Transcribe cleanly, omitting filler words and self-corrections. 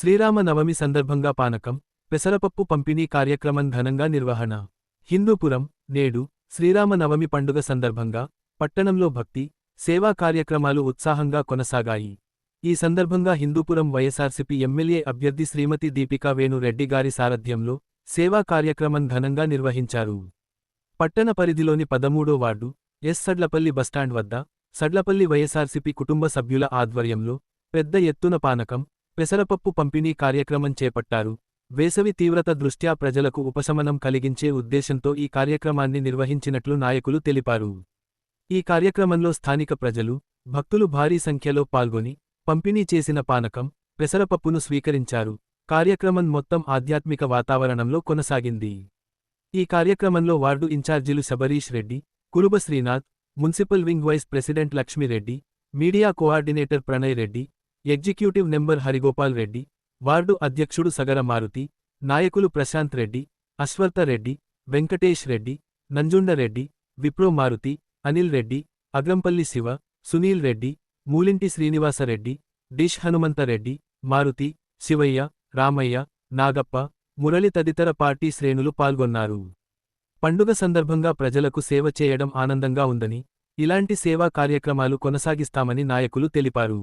శ్రీరామ నవమి సందర్భంగా పానకం, పెసరపప్పు పంపిణీ కార్యక్రమం ఘనంగా నిర్వహణ. హిందూపురం, నేడు శ్రీరామ నవమి పండుగ సందర్భంగా పట్టణంలో భక్తి, సేవా కార్యక్రమాలు ఉత్సాహంగా కొనసాగాయి. ఈ సందర్భంగా హిందూపురం వైఎస్ఆర్సీపీ ఎమ్మెల్యే అభ్యర్థి శ్రీమతి దీపికా వేణు రెడ్డి గారి సారథ్యంలో సేవా కార్యక్రమం ఘనంగా నిర్వహించారు. పట్టణ పరిధిలోని 13వ వార్డు సడ్లపల్లి బస్టాండ్ వద్ద సడ్లపల్లి వైఎస్ఆర్సీపీ కుటుంబ సభ్యుల ఆధ్వర్యంలో పెద్ద ఎత్తున పానకం, పెసరపప్పు పంపిణీ కార్యక్రమం చేపట్టారు. వేసవి తీవ్రత దృష్ట్యా ప్రజలకు ఉపశమనం కలిగించే ఉద్దేశంతో ఈ కార్యక్రమాన్ని నిర్వహించినట్లు నాయకులు తెలిపారు. ఈ కార్యక్రమంలో స్థానిక ప్రజలు, భక్తులు భారీ సంఖ్యలో పాల్గొని పంపిణీ చేసిన పానకం, పెసరపప్పును స్వీకరించారు. కార్యక్రమం మొత్తం ఆధ్యాత్మిక వాతావరణంలో కొనసాగింది. ఈ కార్యక్రమంలో వార్డు ఇన్ఛార్జీలు Shabarish Reddy, Kuruba Srinath, municipal wing vice president Lakshmi Reddy, media coordinator Pranay Reddy, executive member Harigopal Reddy, ward అధ్యక్షుడు సగర మారుతి, నాయకులు ప్రశాంత్ రెడ్డి, అశ్వర్త రెడ్డి, వెంకటేష్ రెడ్డి, నంజుండరెడ్డి, విప్రో మారుతి, అనిల్ రెడ్డి, అగ్రంపల్లి శివ, సునీల్ రెడ్డి, మూలింటి శ్రీనివాసరెడ్డి, డిష్ హనుమంతరెడ్డి, మారుతి, శివయ్య, రామయ్య, నాగప్ప, మురళి తదితర పార్టీ శ్రేణులు పాల్గొన్నారు. పండుగ సందర్భంగా ప్రజలకు సేవ చేయడం ఆనందంగా ఉందని, ఇలాంటి సేవా కార్యక్రమాలు కొనసాగిస్తామని నాయకులు తెలిపారు.